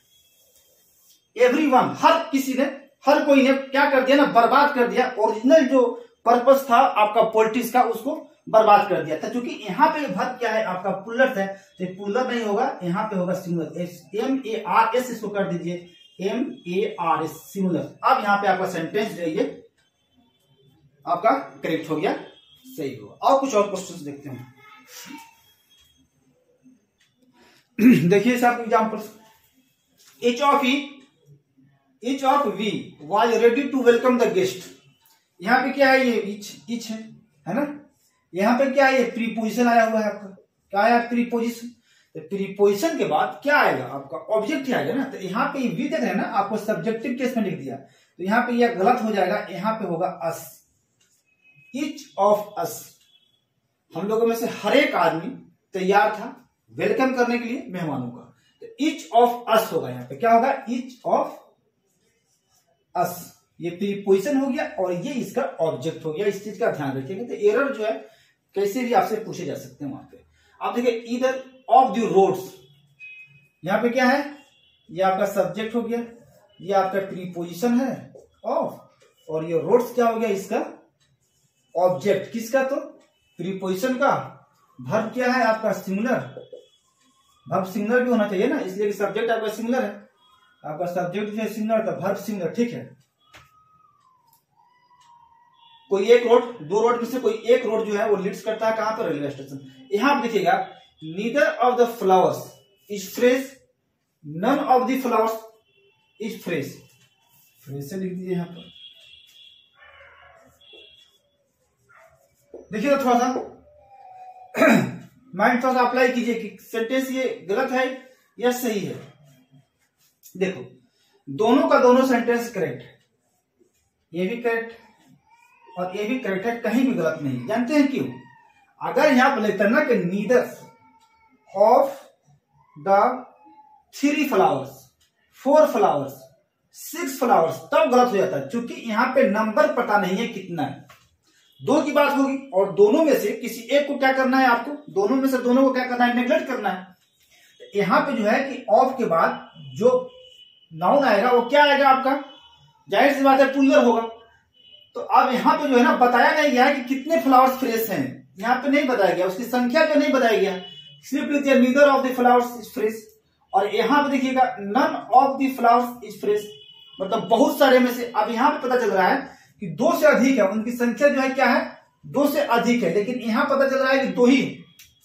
एवरीवन, हर किसी ने, हर कोई ने क्या कर दिया ना? बर्बाद कर दिया। ओरिजिनल जो पर्पस था आपका पॉलिटिक्स का, उसको बर्बाद कर दिया था। क्योंकि यहाँ पे वर्ब क्या है? आपका प्लूरल है, तो प्लूरल नहीं होगा, यहाँ पे होगा सिंगुलर। MARS इसको कर दीजिए, MARS सिंगुलर। अब यहाँ पे आपका सेंटेंस जो है आपका करेक्ट हो गया, सही होगा। और कुछ और क्वेश्चंस देखते हैं। देखिए साहब example, each of we was ready to welcome the guest। यहाँ पे क्या है, ये each है ना। यहाँ पे क्या है, ये प्रीपोजिशन आया हुआ है आपका, क्या आया प्रीपोजिशन। तो प्रीपोजिशन के बाद क्या आएगा आपका, ऑब्जेक्ट ही आएगा ना। तो यहाँ पे वी देख रहे हैं ना, आपको सब्जेक्टिव केस में लिख दिया, तो यहाँ पे यह गलत हो जाएगा, यहाँ पे होगा अस, ईच ऑफ अस। हम लोगों में से हर एक आदमी तैयार था वेलकम करने के लिए मेहमानों का, तो ईच ऑफ अस होगा। यहाँ पे क्या होगा, ईच ऑफ अस। ये प्रीपोजिशन हो गया और ये इसका ऑब्जेक्ट हो गया, इस चीज का ध्यान रखिएगा। तो एरर जो है कैसे भी आपसे पूछे जा सकते हैं वहां पे। आप देखिए ईदर ऑफ द रोड्स, यहाँ पे क्या है, ये आपका सब्जेक्ट हो गया, ये आपका प्रीपोजिशन है ऑफ, और ये रोड्स क्या हो गया, इसका ऑब्जेक्ट। किसका, तो प्रीपोजिशन का। वर्ब क्या है आपका, सिंगुलर। वर्ब सिंगुलर भी होना चाहिए ना, इसलिए सब्जेक्ट आपका सिंगुलर है, आपका सब्जेक्ट जो है सिंगुलर, तो वर्ब सिंगुलर, ठीक है। कोई एक रोड, दो रोड में से कोई एक रोड जो है वो लीड्स करता है कहां पर, रेलवे स्टेशन। यहां आप देखिएगा, neither of the flowers is fresh, none of the flowers is fresh. Fresh से लिख दीजिए यहां पर। देखिए थोड़ा सा माइंड थोड़ा सा अप्लाई कीजिए कि सेंटेंस ये गलत है या सही है। देखो दोनों का दोनों सेंटेंस करेक्ट है, ये भी करेक्ट और ये भी करेक्ट है, कहीं भी गलत नहीं। जानते हैं क्यों? अगर यहां पर लिखता ना कि neither of the 3 flowers, 4 flowers, 6 flowers, तब गलत हो जाता है, क्योंकि यहां पे नंबर पता नहीं है कितना है। दो की बात होगी और दोनों में से किसी एक को क्या करना है, आपको दोनों में से दोनों को क्या करना है, नेग्लेक्ट करना है। तो यहां पे जो है कि ऑफ के बाद जो नाउन आएगा वो क्या आएगा आपका, जाहिर सी बात है प्लूरल होगा। तो अब यहाँ पे जो है ना बताया नहीं गया है कि कितने फ्लावर्स फ्रेश हैं, यहाँ पे नहीं बताया गया, उसकी संख्या जो नहीं बताया गया, सिर्फ लिख दिया neither of the flowers is fresh. और यहाँ पे देखिएगा none of the flowers is fresh, मतलब बहुत सारे में से। अब यहाँ पे पता चल रहा है कि 2 से अधिक है, उनकी संख्या जो है क्या है, 2 से अधिक है, लेकिन यहाँ पता चल रहा है कि 2 ही,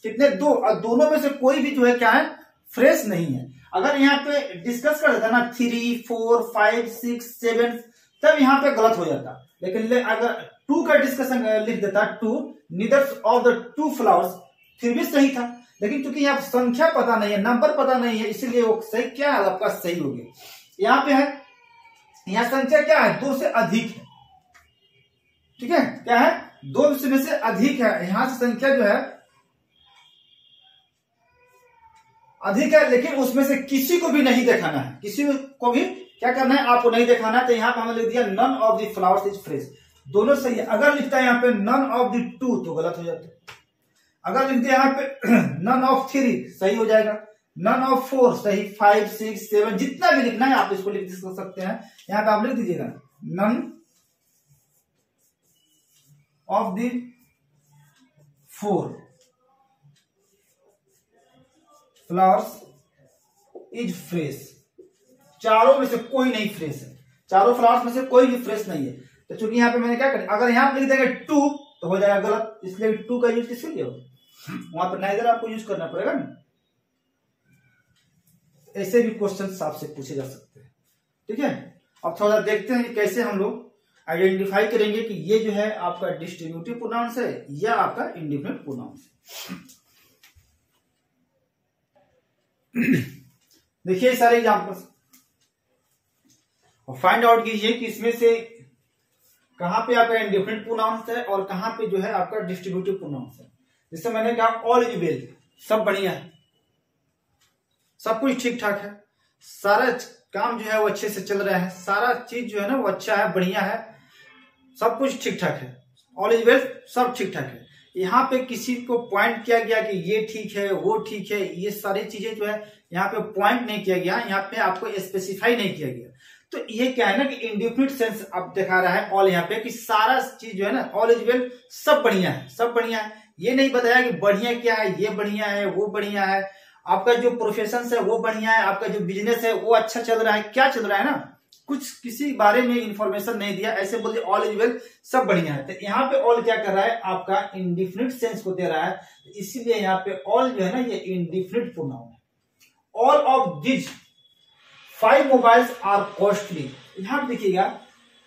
कितने 2, और दोनों में से कोई भी जो है क्या है, फ्रेश नहीं है। अगर यहाँ पे डिस्कस कर देता ना 3, 4, 5, 6, 7, तब यहाँ पे गलत हो जाता। लेकिन अगर 2 का डिस्कशन लिख देता, 2 नीदर ऑफ द 2 फ्लावर्स, फिर भी सही था। लेकिन क्योंकि यहाँ संख्या पता नहीं है, नंबर पता नहीं है, इसीलिए वो सही क्या है आपका, सही हो गया। यहाँ पे है, यहाँ संख्या क्या है, 2 से अधिक है, ठीक है, क्या है, 2 में से अधिक है। यहां से संख्या जो है अधिक है, लेकिन उसमें से किसी को भी नहीं दिखाना है, किसी को भी क्या करना है, आपको नहीं दिखाना है। तो यहाँ पे हमने लिख दिया none of the flowers is fresh, दोनों सही है। अगर लिखता है यहाँ पे नन ऑफ द 2 तो गलत हो जाता है। अगर लिख दिया यहाँ पे नन ऑफ 3 सही हो जाएगा, नन ऑफ 4 सही, 5, 6, 7 जितना भी लिखना है आप इसको लिख सकते हैं। यहाँ पे आप लिख दीजिएगा none of the 4 flowers is fresh, चारों में से कोई नहीं फ्रेश है, चारों फ्लावर्स में से कोई भी फ्रेश नहीं है। तो चूंकि यहाँ पे मैंने क्या कर, अगर यहाँ पे लिख देंगे 2 तो हो जाएगा गलत, इसलिए 2 का यूज किसके लिए होगा, वहां पर नाइदर आपको यूज करना पड़ेगा ना। ऐसे भी क्वेश्चन आपसे पूछे जा सकते हैं, ठीक है। अब थोड़ा देखते हैं कि कैसे हम लोग आइडेंटिफाई करेंगे कि ये जो है आपका डिस्ट्रीब्यूटिव प्रोनाउंस है या आपका इंडिफिनिट प्रोनाउंस है। देखिए सारे एग्जांपल्स और फाइंड आउट कीजिए कि इसमें से कहां पे आपका इंडिफिनिट प्रोनाउंस है और कहां पे जो है आपका डिस्ट्रीब्यूटिव प्रोनाउंस है। जैसे मैंने कहा ऑल इज वेल, सब बढ़िया है, सब कुछ ठीक ठाक है, सारा काम जो है वो अच्छे से चल रहा है, सारा चीज जो है ना वो अच्छा है, बढ़िया है, सब कुछ ठीक ठाक है, ऑल इज वेल, सब ठीक ठाक है। यहाँ पे किसी को पॉइंट किया गया कि ये ठीक है, वो ठीक है, ये सारी चीजें जो है यहाँ पे पॉइंट नहीं किया गया, यहाँ पे आपको स्पेसिफाई नहीं किया गया। तो ये क्या है ना कि इंडिफिनिट सेंस अब दिखा रहा है ऑल, यहाँ पे कि सारा चीज जो है ना ऑल इज वेल, सब बढ़िया है, सब बढ़िया है। ये नहीं बताया कि बढ़िया क्या है, ये बढ़िया है, वो बढ़िया है, आपका जो प्रोफेशन है वो बढ़िया है, आपका जो बिजनेस है वो अच्छा चल रहा है, क्या चल रहा है ना, कुछ किसी बारे में इंफॉर्मेशन नहीं दिया, ऐसे बोल दिया ऑल इज वेल, सब बढ़िया है। तो यहाँ पे ऑल क्या कर रहा है, आपका इंडिफिनिट सेंस को दे रहा है, इसीलिए यहाँ पे ऑल जो है ना ये इंडिफिनिट प्रोनाउन है। All of this 5 mobiles are costly. यहां पर देखिएगा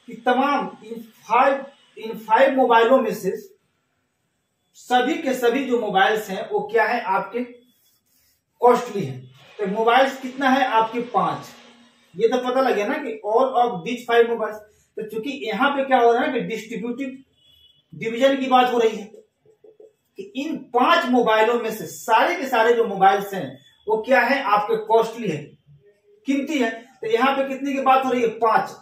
कि तमाम इन 5 मोबाइलों में से सभी के सभी जो मोबाइल्स हैं वो क्या है, आपके कॉस्टली हैं। तो मोबाइल्स कितना है, आपके 5। ये तो पता लग गया ना कि ऑल ऑफ दिस 5 मोबाइल्स। तो चूंकि यहां पे क्या हो रहा है कि डिस्ट्रीब्यूटिव डिवीजन की बात हो रही है कि इन 5 मोबाइलों में से सारे के सारे जो मोबाइल्स हैं वो क्या है, आपके कॉस्टली है, कीमती है। तो यहाँ पे कितने की बात हो रही है, 5।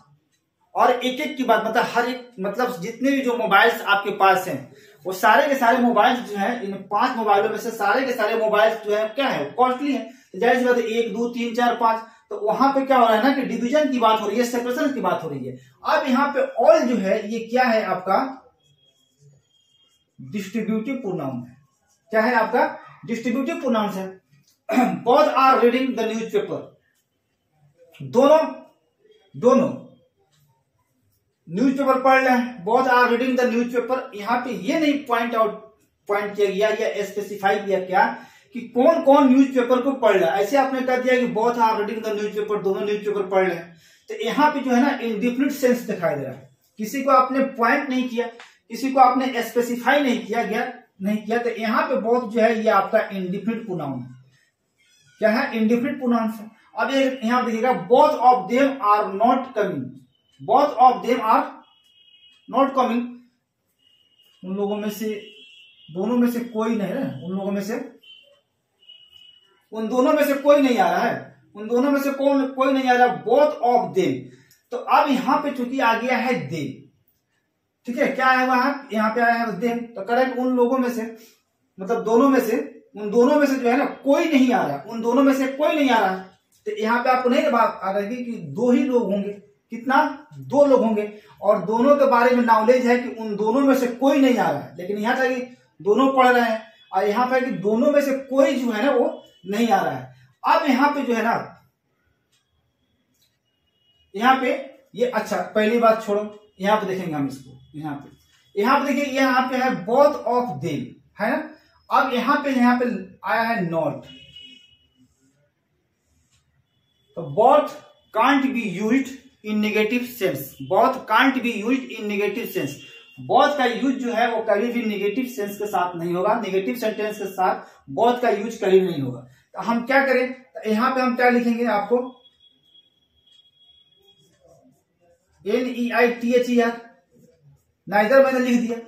और एक एक की बात, मतलब हर एक, मतलब जितने भी जो मोबाइल्स आपके पास हैं वो सारे के सारे मोबाइल्स जो है, इन 5 मोबाइलों में से सारे के सारे मोबाइल्स जो है क्या है, कॉस्टली है। तो जाहिर सी बात है 1 2 3 4 5, तो वहां पे क्या हो रहा है ना कि डिवीजन की बात हो रही है, सेपरेशन की बात हो रही है। अब यहाँ पे ऑल जो है ये क्या है, आपका डिस्ट्रीब्यूटिव प्रोनाउन है। क्या है, आपका डिस्ट्रीब्यूटिव प्रोनाउन है। Both are reading the newspaper, दोनों न्यूज़पेपर पढ़ रहे हैं। Both are reading the newspaper. यहाँ पे ये नहीं पॉइंट किया गया या स्पेसिफाई किया क्या कि कौन कौन न्यूज़पेपर को पढ़ रहा है। ऐसे आपने कह दिया कि both are reading the newspaper, दोनों न्यूज़पेपर पढ़ रहे हैं। तो यहाँ पे जो है ना इंडिफिनिट सेंस दिखाई दे रहा है। किसी को आपने पॉइंट नहीं किया, किसी को आपने स्पेसिफाई नहीं किया। तो यहाँ पे बोथ जो है ये आपका इंडिफिनिट प्रोनाउन है। क्या है, इंडिफिनिट प्रोनाउन है। अब यहाँ देखिएगा, both of them are not coming, both of them are not coming. उन लोगों में से, दोनों में से कोई नहीं है, उन दोनों में से कोई नहीं आ रहा है, कोई नहीं आ रहा। बोथ ऑफ देम, तो अब यहां पे चूंकि आ गया है दे, ठीक है, क्या है वहां, यहाँ पे आया है देम, तो करेक्ट उन लोगों में से, मतलब दोनों में से, उन दोनों में से जो है ना कोई नहीं आ रहा, उन दोनों में से कोई नहीं आ रहा। तो यहाँ पे आपको नहीं बात आ रही कि 2 ही लोग होंगे, कितना, 2 लोग होंगे, और दोनों के बारे में नॉलेज है कि उन दोनों में से कोई नहीं आ रहा है। लेकिन यहाँ तक दोनों पढ़ रहे हैं, और यहाँ पे कि दोनों में से कोई जो है ना वो नहीं आ रहा है। अब यहाँ पे जो है ना, यहाँ पे ये, अच्छा पहली बात छोड़ो, यहाँ पे देखेंगे हम इसको। यहाँ पे देखिए, यहाँ पे है बोथ ऑफ देम, है ना। अब यहाँ पे आया है नॉट, तो both can't be used in negative sense, both can't be used in negative sense. Both का यूज जो है वो कभी भी नेगेटिव सेंस के साथ नहीं होगा, नेगेटिव सेंटेंस के साथ बोथ का यूज कभी नहीं होगा। तो हम क्या करें, तो यहाँ पे हम क्या लिखेंगे, आपको NEITHER, नाइदर मैंने लिख दिया।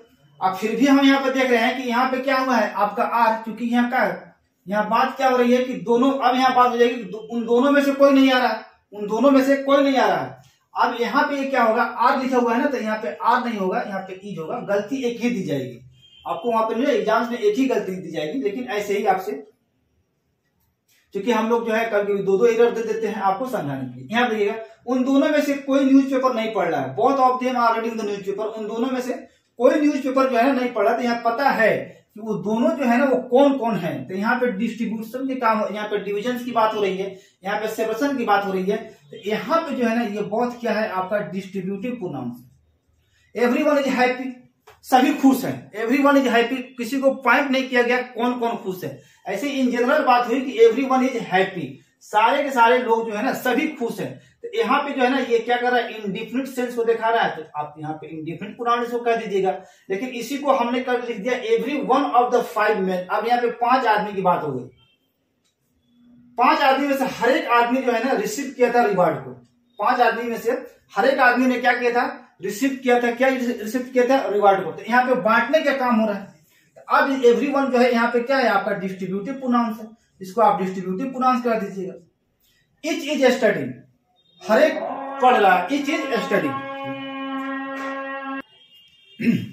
अब फिर भी हम यहाँ पे देख रहे हैं कि यहाँ पे क्या हुआ है, आपका आर, क्योंकि यहाँ का, यहाँ बात क्या हो रही है कि दोनों, अब यहाँ बात हो जाएगी उन दोनों में से कोई नहीं आ रहा है, उन दोनों में से कोई नहीं आ रहा है। अब यहाँ पे क्या होगा, आर लिखा हुआ है ना, तो यहाँ पे आर नहीं होगा, यहाँ पे इज होगा। गलती एक ही दी जाएगी आपको, वहां पे एग्जाम्स में एक ही गलती दी जाएगी, लेकिन ऐसे ही आपसे, क्योंकि हम लोग जो है कभी 2 एरर दे देते हैं आपको समझाने के लिए। यहाँ देखिएगा, उन दोनों में से कोई न्यूज़पेपर नहीं पढ़ रहा है। Both of them are reading the newspaper, उन दोनों में से कोई न्यूज़पेपर जो है नहीं पढ़ रहा। तो यहाँ पता है कि वो दोनों जो है ना वो कौन कौन है। तो यहाँ पे डिस्ट्रीब्यूशन के काम, यहाँ पे डिविजन की बात हो रही है, यहाँ पे सेपरेशन की बात हो रही है। तो यहाँ पे जो है ना ये बहुत क्या है, आपका distributive pronoun. Everyone is happy, सभी खुश हैं, एवरीवन इज हैप्पी। किसी को पॉइंट नहीं किया गया कौन कौन खुश है। ऐसे इन जनरल बात हुई कि एवरीवन इज हैप्पी, सारे के सारे लोग जो है ना सभी खुश हैं। तो यहाँ पे जो है ना ये क्या कर रहा है, इंडिफिनिट सेंस को दिखा रहा है। तो आप यहाँ पे इंडिफिनिट प्रोनाउन इसको कह दीजिएगा, लेकिन इसी को हमने कर लिख दिया every one of the 5 men। अब यहाँ पे 5 आदमी की बात हो गई। 5 आदमी में से हर एक आदमी जो है ना रिसीव किया था रिवार्ड को। 5 आदमी में से हर एक आदमी ने क्या किया था, रिसीव किया था। क्या रिसीव किया था, रिवार्ड को। तो यहाँ पे बांटने का काम हो रहा है। तो अब एवरीवन जो है यहाँ पे क्या है, आपका डिस्ट्रीब्यूटिव प्रोनाउन है, इसको आप डिस्ट्रीब्यूटिव प्रोनाउन कर दीजिएगा। ईच इज स्टडिंग, हर एक पढ़ रहा है, ईच इज स्टडिंग।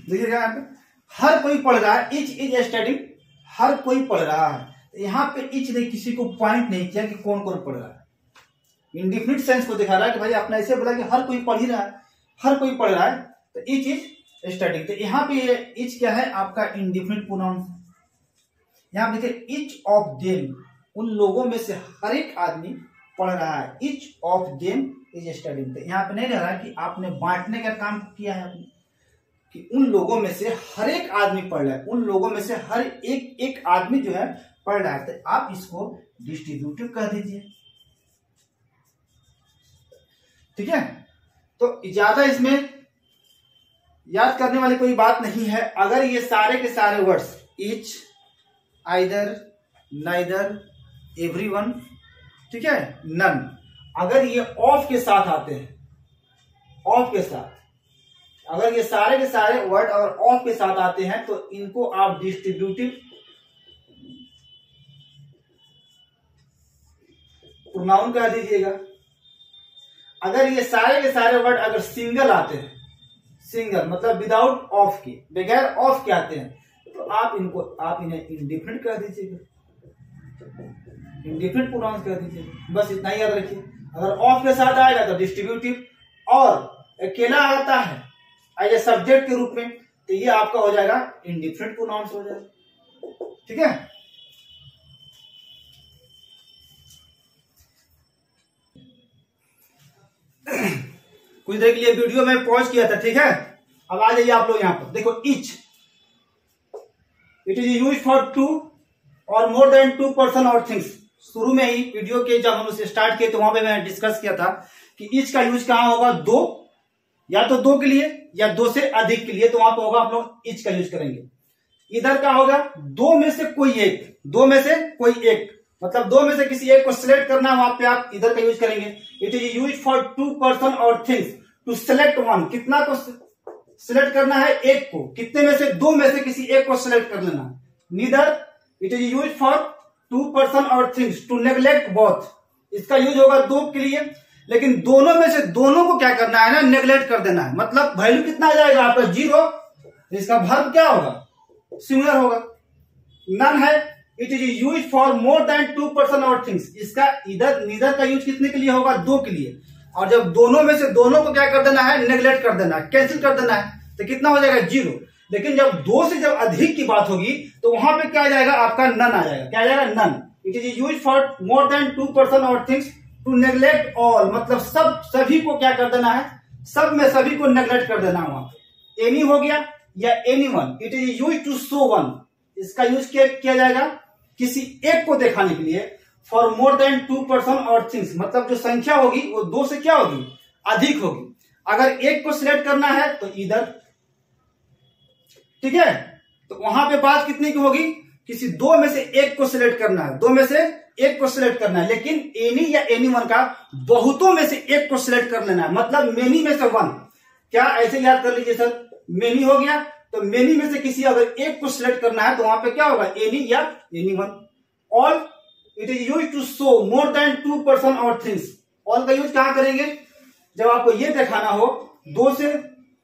देखिएगा यहाँ पे हर कोई पढ़ रहा है, ईच इज स्टडिंग, हर कोई पढ़ रहा है। यहाँ पे ईच ने किसी को पॉइंट नहीं किया कि कौन कौन पढ़ रहा है। इंडिफिनिट सेंस को दिखा रहा है कि भाई आपने ऐसे बोला कि हर कोई पढ़ ही रहा है, हर कोई पढ़ रहा है। तो ईच इज स्टडिंग। तो यहाँ पे ईच क्या है, आपका इंडिफिनिट प्रोनाउन। यहाँ पे देखिए ईच ऑफ देम, उन लोगों में से हर एक आदमी पढ़ रहा है। Each of them is studying. तो यहाँ पे नहीं रह रहा है कि आपने बांटने का काम किया है आपने, कि उन लोगों में से हर एक आदमी पढ़ रहा है, उन लोगों में से हर एक आदमी जो है पड़ रहा है, तो आप इसको डिस्ट्रीब्यूटिव कह दीजिए। ठीक है, तो ज्यादा इसमें याद करने वाली कोई बात नहीं है। अगर ये सारे के सारे words each, either, neither, everyone, ठीक है, नन, अगर ये ऑफ के साथ आते हैं, ऑफ के साथ, अगर ये सारे के सारे वर्ड अगर ऑफ के साथ आते हैं तो इनको आप डिस्ट्रीब्यूटिव प्रोनाउन कह दीजिएगा। अगर ये सारे के सारे वर्ड अगर सिंगल आते हैं, सिंगल मतलब विदाउट ऑफ के, बगैर ऑफ के आते हैं, तो आप इन्हें इंडिफिनिट कह दीजिएगा, इंडिफिनिट प्रोनाउंस कह दीजिएगा। बस इतना ही याद रखिए। अगर ऑफ के साथ आएगा तो डिस्ट्रीब्यूटिव, और अकेला आता है एज ए सब्जेक्ट के रूप में, तो ये आपका हो जाएगा इंडिफिनिट प्रोनाउंस हो जाएगा। ठीक है, कुछ देर के लिए वीडियो में पॉज किया था। ठीक है, अब आ जाइए आप लोग यहाँ पर देखो। Each, it is use for two और मोर देन टू पर्सन और थिंग्स। शुरू में ही वीडियो के जब हम उसे स्टार्ट किए तो वहां पे मैंने डिस्कस किया था कि ईच का यूज कहां होगा, दो, या तो दो के लिए या दो से अधिक के लिए, तो वहां पे होगा आप लोग ईच का यूज करेंगे। इधर का होगा दो में से कोई एक, दो में से कोई एक, मतलब दो में से किसी एक को सिलेक्ट करना, वहां पे आप इधर का यूज करेंगे। It is use for two person और थिंग्स टू सेलेक्ट वन, कितना को सिलेक्ट करना है, एक को, कितने में से, दो में से किसी एक को सिलेक्ट कर लेना। Neither, it is use for two person और थिंग्स टू नेग्लेक्ट बोथ, इसका यूज होगा दो के लिए, लेकिन दोनों में से दोनों को क्या करना है ना, नेग्लेक्ट कर देना है। मतलब वैल्यू कितना आ जाएगा आपका, 0, इसका वर्ब क्या होगा, सिंगुलर होगा। नन है, it is use for more than two person और थिंग्स, इसका इधर नीदर का यूज कितने के लिए होगा, दो के लिए, और जब दोनों में से दोनों को क्या कर देना है, नेग्लेक्ट कर देना है, कैंसिल कर देना है, तो कितना हो जाएगा, 0। लेकिन जब दो से जब अधिक की बात होगी तो वहां पे क्या आ जाएगा, आपका नन आ जाएगा। क्या आ जाएगा, none. It is use for more than two person और थिंग्स टू नेग्लेक्ट ऑल, मतलब सब, सभी को क्या कर देना है, सब में सभी को नेग्लेक्ट कर देना है वहां पे। एनी हो गया या any one. It is use to show one, इसका यूज किया जाएगा किसी एक को दिखाने के लिए। For more than two person और थिंग्स, मतलब जो संख्या होगी वो दो से क्या होगी, अधिक होगी। अगर एक को सिलेक्ट करना है तो इधर, ठीक है, तो वहां पे बात कितने की होगी, किसी दो में से एक को सिलेक्ट करना है, दो में से एक को सिलेक्ट करना है। लेकिन एनी या एनी वन का बहुतों में से एक को सिलेक्ट कर लेना है, मतलब मेनी में से वन। क्या ऐसे याद कर लीजिए सर, मेनी हो गया तो मेनी में से किसी अगर एक को सिलेक्ट करना है तो वहां पे क्या होगा, एनी या any one. All, it is use to show more than two person और थिंग्स। ऑल का यूज कहां करेंगे, जब आपको ये दिखाना हो दो से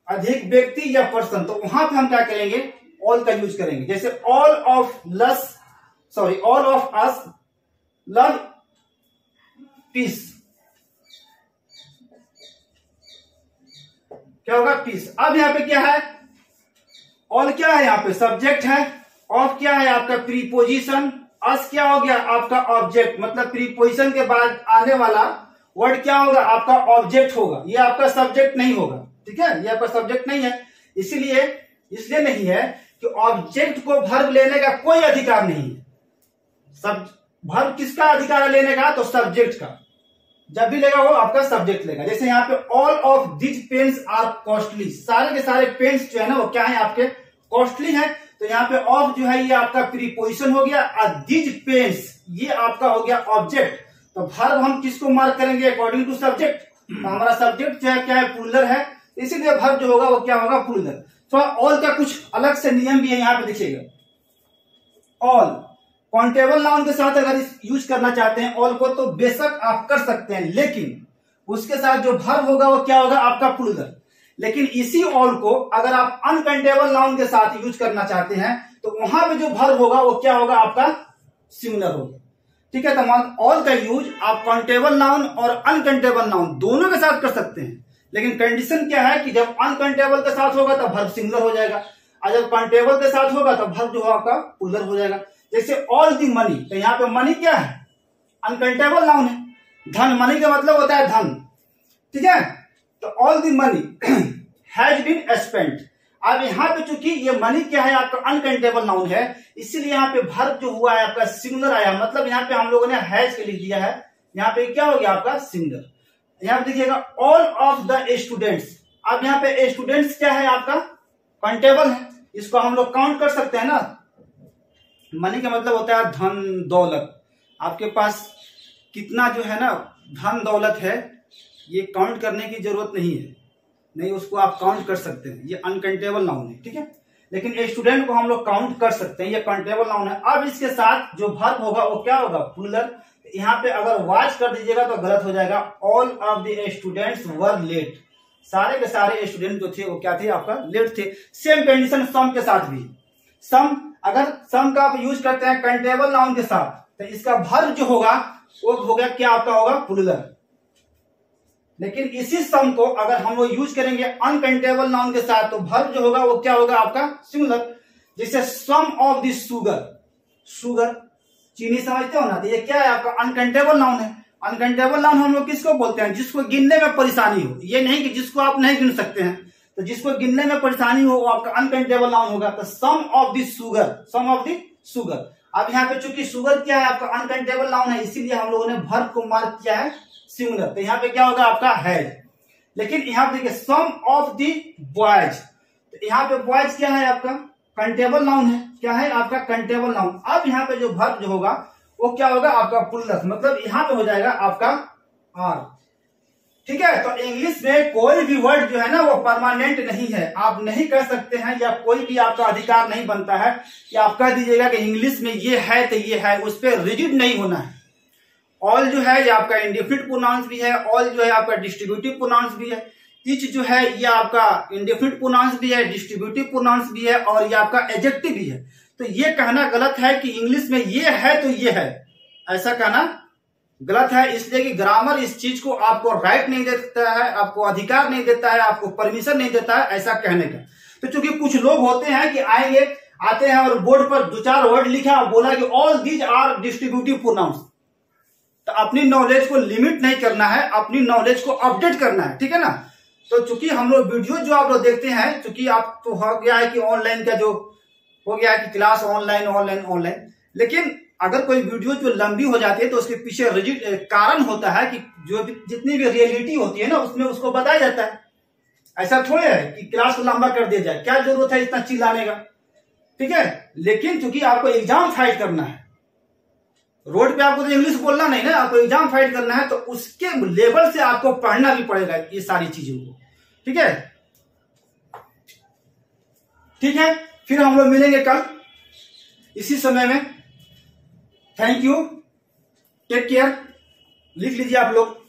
अधिक व्यक्ति या पर्सन, तो वहां पे हम क्या करेंगे, ऑल का यूज करेंगे। जैसे all of us love piece, क्या होगा, पीस। अब यहां पे क्या है, ऑल क्या है, यहां पे सब्जेक्ट है, ऑफ क्या है आपका प्रीपोजिशन, अस क्या हो गया आपका ऑब्जेक्ट, मतलब प्रीपोजिशन के बाद आने वाला वर्ड क्या होगा, आपका ऑब्जेक्ट होगा, ये आपका सब्जेक्ट नहीं होगा। ठीक है, ये आपका सब्जेक्ट नहीं है, इसलिए नहीं है कि ऑब्जेक्ट को वर्ब लेने का कोई अधिकार नहीं है। सब वर्ब किसका अधिकार है लेने का, तो सब्जेक्ट का। जब भी लेगा वो आपका सब्जेक्ट लेगा। जैसे यहाँ पे all of this pens are costly, सारे के सारे पेन्स जो है ना वो क्या है आपके, कॉस्टली है। तो यहाँ पे ऑफ जो है ये आपका प्रीपोजिशन हो गया, और दिस पेन्स ये आपका हो गया ऑब्जेक्ट। तो वर्ब हम किसको मार्क करेंगे, अकॉर्डिंग टू सब्जेक्ट। तो हमारा सब्जेक्ट जो है क्या है, प्लूरल है, इसीलिए वर्ब जो होगा वो क्या होगा, प्लूरल। तो ऑल का कुछ अलग से नियम भी है, यहाँ पे देखिएगा। ऑल काउंटेबल नाउन के साथ अगर यूज करना चाहते हैं ऑल को, तो बेशक आप कर सकते हैं, लेकिन उसके साथ जो वर्ब होगा वो क्या होगा, आपका प्लूरल। लेकिन इसी ऑल को अगर आप अनकाउंटेबल नाउन के साथ यूज करना चाहते हैं तो वहां पे जो वर्ब होगा वो क्या होगा, आपका सिंगुलर होगा। ठीक है, तो ऑल का यूज आप काउंटेबल नाउन और अनकाउंटेबल नाउन दोनों के साथ कर सकते हैं, लेकिन कंडीशन क्या है कि जब अनकाउंटेबल के साथ होगा तो वर्ब सिंगुलर हो जाएगा, और जब काउंटेबल के साथ होगा तो वर्ब जो है आपका प्लूरल हो जाएगा। जैसे ऑल दी मनी, तो यहाँ पे मनी क्या है, अनकाउंटेबल नाउन है, धन, मनी का मतलब होता है धन। ठीक है, तो all the money has been spent, अब यहाँ पे चूंकि ये मनी क्या है आपका अनकाउंटेबल नाउन है, इसीलिए यहाँ पे वर्ब जो हुआ है आपका सिंगुलर आया, मतलब यहाँ पे हम लोगों ने हैज के लिख दिया है, यहाँ पे क्या हो गया आपका सिंगुलर। यहाँ पे देखिएगा ऑल ऑफ द स्टूडेंट्स। अब यहाँ पे स्टूडेंट्स क्या है आपका काउंटेबल है, इसको हम लोग काउंट कर सकते हैं ना। मनी का मतलब होता है धन दौलत, आपके पास कितना जो है ना धन दौलत है, ये काउंट करने की जरूरत नहीं है, नहीं उसको आप काउंट कर सकते हैं, ये अनकाउंटेबल नाउन है, ठीक है। लेकिन स्टूडेंट को हम लोग काउंट कर सकते हैं, ये काउंटेबल नाउन है। अब इसके साथ जो वर्ब होगा वो क्या होगा प्लूरल। यहाँ पे अगर वाच कर दीजिएगा तो गलत हो जाएगा, all of the students were late. सारे के सारे स्टूडेंट जो थे वो क्या थे आपका लेट थे। सेम कंडीशन सम के साथ भी, सम अगर सम का आप यूज करते हैं काउंटेबल नाउन के साथ तो इसका वर्ब जो होगा वो होगा क्या आपका होगा प्लूरल। लेकिन इसी सम को अगर हम लोग यूज करेंगे अनकाउंटेबल नाउन के साथ तो वर्ब जो होगा वो क्या होगा आपका सिंगुलर। जैसे सम ऑफ द शुगर, शुगर चीनी समझते हो ना, तो ये क्या है आपका अनकाउंटेबल नाउन है। अनकाउंटेबल नाउन हम लोग किसको बोलते हैं, जिसको गिनने में परेशानी हो, ये नहीं कि जिसको आप नहीं गिन सकते हैं, तो जिसको गिनने में परेशानी हो वो आपका अनकाउंटेबल नाउन होगा। तो some of the sugar, some of the sugar. अब यहाँ पे चूंकि शुगर क्या है आपका अनकाउंटेबल नाउन है, इसीलिए हम लोगों ने वर्ब को मार्क किया है सिंगुलर, तो यहाँ पे क्या होगा आपका हैज। लेकिन यहाँ पे देखिए सम ऑफ द बॉयज, तो यहाँ पे बॉयज क्या है आपका काउंटेबल नाउन है, क्या है आपका काउंटेबल नाउन। अब यहाँ पे जो वर्ब जो होगा वो क्या होगा आपका प्लूरल, मतलब यहाँ पे हो जाएगा आपका आर, ठीक है। तो इंग्लिश में कोई भी वर्ड जो है ना वो परमानेंट नहीं है, आप नहीं कह सकते हैं, या कोई भी आपका अधिकार नहीं बनता है कि आप कह दीजिएगा कि इंग्लिश में ये है तो ये है, उस पर रिजिड नहीं होना है। ऑल जो है ये आपका इंडेफिनिट प्रोनाउंस भी है, ऑल जो है आपका डिस्ट्रीब्यूटिव प्रोनाउंस भी है, ईच जो है ये आपका इंडेफिनिट प्रोनाउंस भी है, डिस्ट्रीब्यूटिव प्रोनाउंस भी है, और ये आपका एडजेक्टिव भी है। तो ये कहना गलत है कि इंग्लिश में ये है तो ये है, ऐसा कहना गलत है, इसलिए कि ग्रामर इस चीज को आपको राइट नहीं देता है, आपको अधिकार नहीं देता है, आपको परमिशन नहीं देता है ऐसा कहने का। तो चूंकि कुछ लोग होते हैं कि आएंगे आते हैं और बोर्ड पर दो चार वर्ड लिखा और बोला कि all these are distributive pronouns, तो अपनी नॉलेज को लिमिट नहीं करना है, अपनी नॉलेज को अपडेट करना है, ठीक है ना। तो चूंकि हम लोग वीडियो जो आप लोग देखते हैं, चूंकि आप तो हो गया है कि ऑनलाइन का जो हो गया है कि क्लास ऑनलाइन ऑनलाइन ऑनलाइन, लेकिन अगर कोई वीडियो जो लंबी हो जाती है तो उसके पीछे रिजिड कारण होता है कि जो जितनी भी रियलिटी होती है ना उसमें उसको बताया जाता है। ऐसा थोड़े है कि क्लास को लंबा कर दिया जाए, क्या जरूरत है इतना चिल्लाने का, ठीक है। लेकिन चूंकि आपको एग्जाम फाइट करना है, रोड पे आपको तो इंग्लिश बोलना नहीं ना, आपको एग्जाम फाइट करना है, तो उसके लेवल से आपको पढ़ना भी पड़ेगा ये सारी चीजों को, ठीक है। ठीक है, फिर हम लोग मिलेंगे कल इसी समय में। थैंक यू, टेक केयर, लिख लीजिए आप लोग।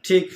ठीक।